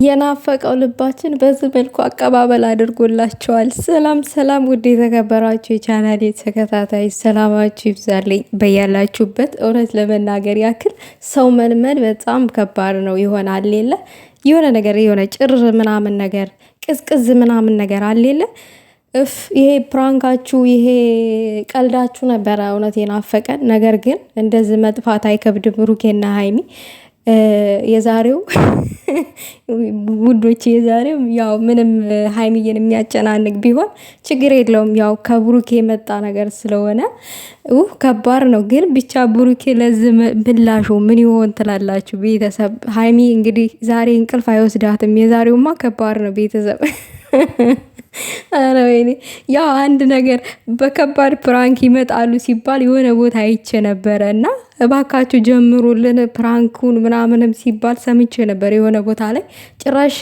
የናፈቀው ልባችን በዚህ መልኩ አቀባበል አድርጎላቸዋል። ሰላም ሰላም፣ ውድ የተከበራችሁ የቻናሌ ተከታታይ ሰላማችሁ ይብዛልኝ በያላችሁበት። እውነት ለመናገር ያክል ሰው መልመድ በጣም ከባድ ነው። ይሆናል የለ የሆነ ነገር የሆነ ጭር ምናምን ነገር ቅዝቅዝ ምናምን ነገር አሌለ ይሄ ፕራንካችሁ ይሄ ቀልዳችሁ ነበረ እውነት የናፈቀን። ነገር ግን እንደዚህ መጥፋት አይከብድም። ብሩኬና ሀይሚ የዛሬው ውዶች የዛሬው ያው ምንም ሀይሚዬን የሚያጨናንቅ ቢሆን ችግር የለውም። ያው ከብሩኬ የመጣ ነገር ስለሆነ ከባድ ነው። ግን ብቻ ብሩኬ ለዚህ ምላሹ ምን ይሆን ትላላችሁ ቤተሰብ? ሀይሚ እንግዲህ ዛሬ እንቅልፍ አይወስዳትም። የዛሬውማ ከባድ ነው ቤተሰብ። አረ ወይኔ ያው አንድ ነገር በከባድ ፕራንክ ይመጣሉ ሲባል የሆነ ቦታ አይቼ ነበረ እና እባካችሁ ጀምሩልን ፕራንኩን ምናምንም ሲባል ሰምቼ ነበር የሆነ ቦታ ላይ ጭራሽ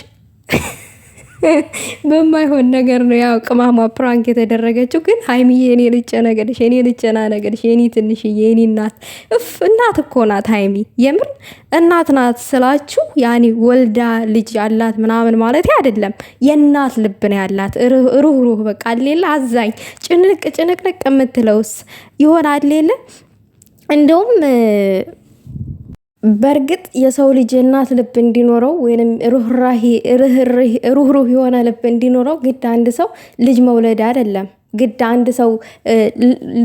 በማይሆን ነገር ነው ያው ቅማማ ፕራንክ የተደረገችው። ግን ሀይሚዬ እኔ ልጨነቅልሽ፣ እኔ ልጨናነቅልሽ፣ የኔ ትንሽዬ የኔ እናት እናት እኮ ናት ሀይሚ። የምር እናት ናት ስላችሁ ያኔ ወልዳ ልጅ ያላት ምናምን ማለት አይደለም። የእናት ልብ ነው ያላት። ሩህሩህ በቃ ሌላ አዛኝ ጭንቅንቅ የምትለውስ ይሆናል ሌለ እንደውም በእርግጥ የሰው ልጅ እናት ልብ እንዲኖረው ወይም ሩህሩህ የሆነ ልብ እንዲኖረው ግድ አንድ ሰው ልጅ መውለድ አይደለም። ግድ አንድ ሰው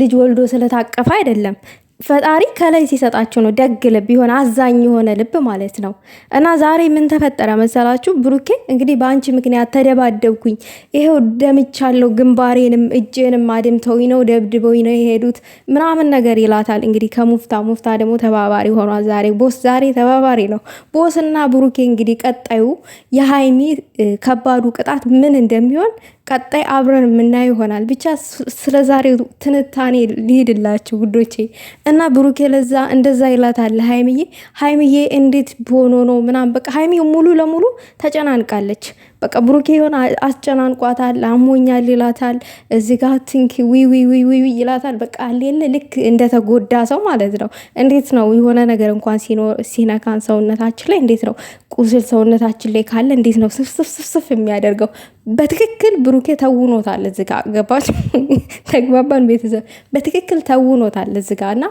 ልጅ ወልዶ ስለታቀፈ አይደለም። ፈጣሪ ከላይ ሲሰጣቸው ነው ደግ ልብ የሆነ አዛኝ የሆነ ልብ ማለት ነው። እና ዛሬ ምን ተፈጠረ መሰላችሁ? ብሩኬ እንግዲህ በአንቺ ምክንያት ተደባደብኩኝ፣ ይሄው ደምቻለሁ፣ ግንባሬንም እጄንም አድምተውኝ ነው ደብድበውኝ ነው የሄዱት ምናምን ነገር ይላታል። እንግዲህ ከሙፍታ ደግሞ ተባባሪ ሆኗል። ዛሬ ተባባሪ ነው ቦስና ብሩኬ። እንግዲህ ቀጣዩ የሀይሚ ከባዱ ቅጣት ምን እንደሚሆን ቀጣይ አብረን የምናየው ይሆናል። ብቻ ስለ ዛሬው ትንታኔ ሊሄድላችሁ ጉዶቼ። እና ብሩኬ ለዛ እንደዛ ይላታል ሀይሚዬ እንዴት ሆኖ ነው ምናምን በቃ ሀይሚ ሙሉ ለሙሉ ተጨናንቃለች። በቃ ብሩኬ የሆነ አስጨናንቋታል፣ አሞኛል ይላታል። እዚህ ጋር ትንኪ ዊ ይላታል። በቃ ሌለ ልክ እንደተጎዳ ሰው ማለት ነው። እንዴት ነው የሆነ ነገር እንኳን ሲነካን ሰውነታችን ላይ እንዴት ነው ቁስል ሰውነታችን ላይ ካለ እንዴት ነው ስፍስፍ የሚያደርገው? በትክክል ብሩኬ ተውኖታል። እዚህ ጋር ገባችሁ? ተግባባን ቤተሰብ? በትክክል ተውኖታል እዚህ ጋር እና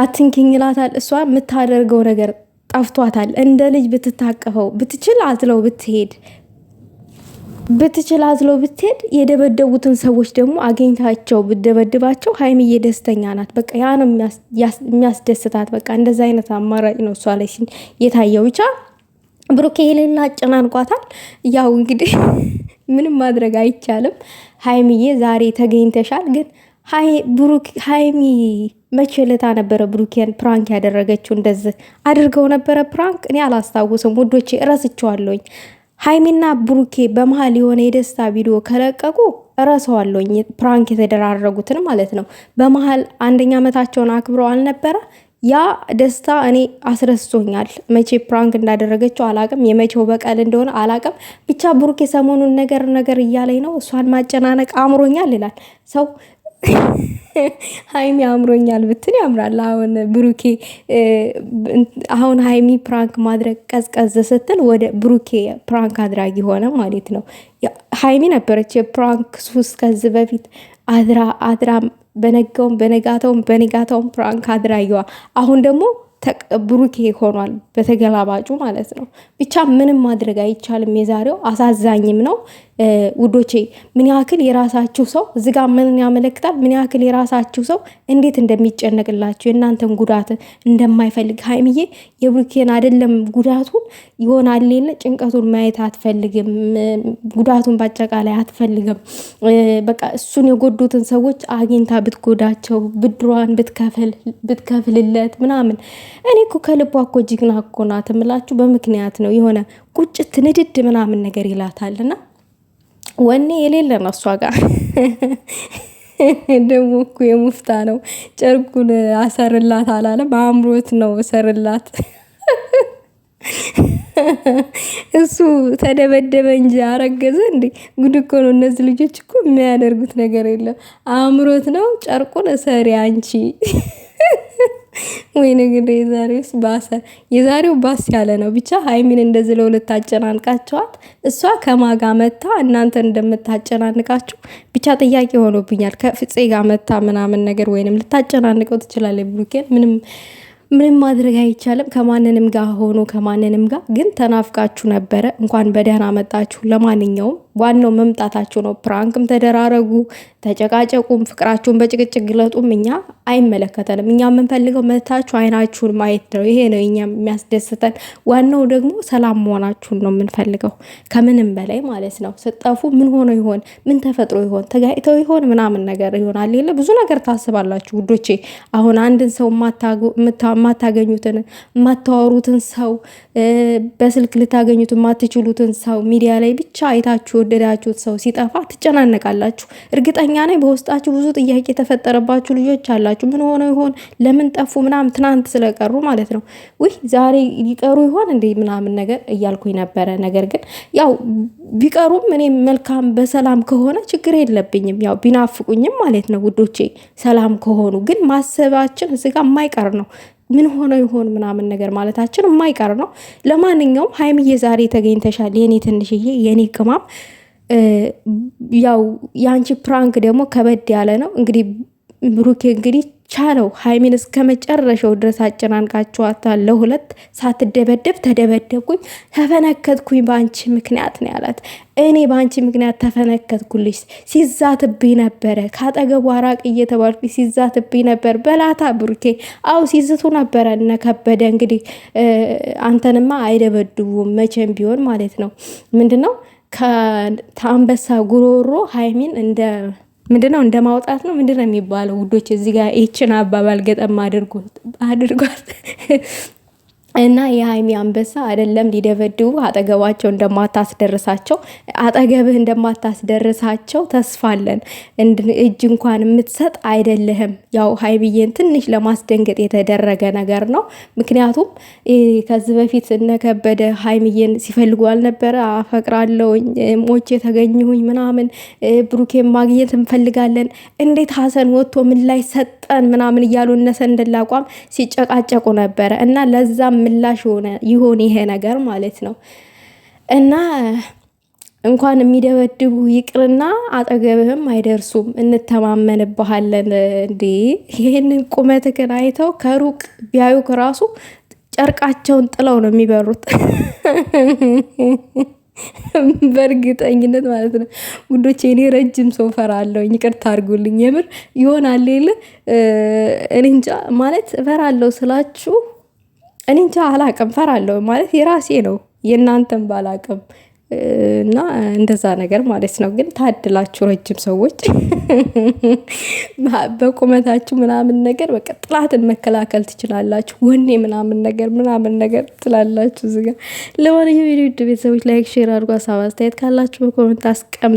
አትንኪኝ ይላታል። እሷ የምታደርገው ነገር ጠፍቷታል። እንደ ልጅ ብትታቀፈው ብትችል አዝለው ብትሄድ የደበደቡትን ሰዎች ደግሞ አገኝታቸው ብደበድባቸው ሀይሚዬ ደስተኛ ናት። በቃ ያ ነው የሚያስደስታት። በቃ እንደዛ አይነት አማራጭ ነው እሷ ላይ የታየው። ብቻ ብሩኬ የሌላ አጨናንቋታል። ያው እንግዲህ ምንም ማድረግ አይቻልም። ሀይሚዬ ዛሬ ተገኝተሻል። ግን ሀይሚ መቼ ለታ ነበረ ብሩኬን ፕራንክ ያደረገችው? እንደዚህ አድርገው ነበረ ፕራንክ? እኔ አላስታውስም ውዶቼ፣ እረስቸዋለሁኝ። ሀይሚና ብሩኬ በመሀል የሆነ የደስታ ቪዲዮ ከለቀቁ እረሰዋለሁኝ፣ ፕራንክ የተደራረጉትን ማለት ነው። በመሀል 1ኛ ዓመታቸውን አክብረው አልነበረ? ያ ደስታ እኔ አስረስቶኛል። መቼ ፕራንክ እንዳደረገችው አላቅም፣ የመቼው በቀል እንደሆነ አላቅም። ብቻ ብሩኬ ሰሞኑን ነገር እያለኝ ነው። እሷን ማጨናነቅ አምሮኛል ይላል ሰው። ሀይሚ አምሮኛል ብትን ያምራል። አሁን ብሩኬ ሀይሚ ፕራንክ ማድረግ ቀዝቀዝ ስትል ወደ ብሩኬ ፕራንክ አድራጊ ሆነ ማለት ነው። ሀይሚ ነበረች የፕራንክ ሱስ ከዚህ በፊት አድራ በነጋታውም ፕራንክ አድራጊዋ። አሁን ደግሞ ብሩኬ ሆኗል በተገላባጩ ማለት ነው። ብቻ ምንም ማድረግ አይቻልም። የዛሬው አሳዛኝም ነው ውዶቼ። ምን ያክል የራሳችሁ ሰው እዚጋ ምን ያመለክታል? ምን ያክል የራሳችሁ ሰው እንዴት እንደሚጨነቅላችሁ የእናንተን ጉዳት እንደማይፈልግ። ሀይሚዬ የብሩኬን አይደለም ጉዳቱን ይሆናል ሌለ ጭንቀቱን ማየት አትፈልግም። ጉዳቱን በአጠቃላይ አትፈልግም። በቃ እሱን የጎዱትን ሰዎች አግኝታ ብትጎዳቸው፣ ብድሯን ብትከፍልለት ምናምን። እኔ እኮ ከልቧ እኮ ጅግና እኮ ናት እምላችሁ በምክንያት ነው። የሆነ ቁጭት ንድድ ምናምን ነገር ይላታልና ወኔ የሌለ ነው እሷ ጋር። ደግሞ እኮ የሙፍታ ነው ጨርቁን አሰርላት አላለም፣ አእምሮት ነው እሰርላት። እሱ ተደበደበ እንጂ አረገዘ እንዴ? ጉድ እኮ ነው። እነዚህ ልጆች እኮ የሚያደርጉት ነገር የለም። አእምሮት ነው ጨርቁን እሰሪ አንቺ ወይኔ እንግዲህ የዛሬውስ ባሰ። የዛሬው ባስ ያለ ነው። ብቻ ሀይሚን እንደዚህ ለሁለት አጨናንቃቸዋት እሷ ከማጋ መታ እናንተን እንደምታጨናንቃችሁ ብቻ ጥያቄ ሆኖብኛል። ከፍፄ ጋር መታ ምናምን ነገር ወይንም ልታጨናንቀው ትችላለች ብሩኬን። ምንም ማድረግ አይቻልም። ከማንንም ጋር ሆኖ ከማንንም ጋር ግን ተናፍቃችሁ ነበረ። እንኳን በደህና መጣችሁ። ለማንኛውም ዋናው መምጣታችሁ ነው። ፕራንክም ተደራረጉ፣ ተጨቃጨቁም፣ ፍቅራችሁን በጭቅጭቅ ግለጡም፣ እኛ አይመለከተንም። እኛ የምንፈልገው መታችሁ አይናችሁን ማየት ነው። ይሄ ነው እኛ የሚያስደስተን። ዋናው ደግሞ ሰላም መሆናችሁን ነው የምንፈልገው ከምንም በላይ ማለት ነው። ስጠፉ ምን ሆኖ ይሆን? ምን ተፈጥሮ ይሆን? ተጋይተው ይሆን? ምናምን ነገር ይሆናል የለ ብዙ ነገር ታስባላችሁ ውዶቼ። አሁን አንድን ሰው የማታገኙትን የማታወሩትን ሰው በስልክ ልታገኙት የማትችሉትን ሰው ሚዲያ ላይ ብቻ አይታችሁ የወደዳችሁት ሰው ሲጠፋ ትጨናነቃላችሁ። እርግጠኛ ነኝ በውስጣችሁ ብዙ ጥያቄ የተፈጠረባችሁ ልጆች አላችሁ። ምን ሆነው ይሆን? ለምን ጠፉ? ምናምን ትናንት ስለቀሩ ማለት ነው። ውይ ዛሬ ሊቀሩ ይሆን እንዴ ምናምን ነገር እያልኩኝ ነበረ። ነገር ግን ያው ቢቀሩም እኔ መልካም በሰላም ከሆነ ችግር የለብኝም። ያው ቢናፍቁኝም ማለት ነው ውዶቼ፣ ሰላም ከሆኑ ግን ማሰባችን እዚህ ጋር የማይቀር ነው። ምን ሆነው ይሆን ምናምን ነገር ማለታችን የማይቀር ነው። ለማንኛውም ሀይሚዬ ዛሬ ተገኝተሻል የኔ ትንሽዬ የኔ ቅማም። ያው የአንቺ ፕራንክ ደግሞ ከበድ ያለ ነው። እንግዲህ ብሩኬ እንግዲህ ቻለው ሀይሚን እስከ መጨረሻው ድረስ አጨናንቃችኋታል። ለሁለት ሳትደበደብ ተደበደብኩኝ፣ ተፈነከትኩኝ በአንቺ ምክንያት ነው ያላት። እኔ በአንቺ ምክንያት ተፈነከትኩልሽ። ሲዛትብኝ ነበረ፣ ካጠገቡ አራቅ እየተባልኩ ሲዛትብኝ ነበር በላታ ብሩኬ። አው ሲዝቱ ነበረ እነ ከበደ። እንግዲህ አንተንማ አይደበድቡም መቼም ቢሆን ማለት ነው። ምንድነው ከአንበሳ ጉሮሮ ሀይሚን ምንድነው እንደ ማውጣት ነው ምንድነው የሚባለው ውዶች? እዚህ ጋር ይችን አባባል ገጠም አድርጓት እና የሀይሚ አንበሳ አይደለም ሊደበድቡ አጠገባቸው አጠገብህ እንደማታስደርሳቸው ተስፋለን። እጅ እንኳን የምትሰጥ አይደለህም። ያው ሀይሚዬን ትንሽ ለማስደንገጥ የተደረገ ነገር ነው። ምክንያቱም ከዚህ በፊት እነከበደ ሀይሚዬን ሲፈልጉ አልነበረ? አፈቅራለሁኝ፣ ሞቼ ተገኘሁኝ ምናምን፣ ብሩኬን ማግኘት እንፈልጋለን፣ እንዴት ሀሰን ወጥቶ ምን ላይ ሰጠን ምናምን እያሉ እነሰንደላ አቋም ሲጨቃጨቁ ነበረ እና ለዛም ምላሽ ይሆን ይሄ ነገር ማለት ነው። እና እንኳን የሚደበድቡ ይቅርና አጠገብህም አይደርሱም። እንተማመንብሃለን። እንዴ ይህንን ቁመትህን አይተው ከሩቅ ቢያዩ ከራሱ ጨርቃቸውን ጥለው ነው የሚበሩት። በእርግጠኝነት ማለት ነው ውዶቼ። እኔ ረጅም ሰው ፈራለሁ። ይቅርታ አድርጉልኝ። የምር ይሆናል የለ እኔ እንጃ ማለት ፈራለሁ ስላችሁ እኔ እንጃ አላቅም። ፈራለሁ ማለት የራሴ ነው የእናንተን ባላቅም እና እንደዛ ነገር ማለት ነው። ግን ታድላችሁ ረጅም ሰዎች በቁመታችሁ ምናምን ነገር በቃ ጥላትን መከላከል ትችላላችሁ። ወኔ ምናምን ነገር ትላላችሁ እዚጋ። ለማንኛውም የውድ ቤተሰቦች ላይክ ሼር አድርጓ። ሀሳብ አስተያየት ካላችሁ በኮመንት አስቀምጡ።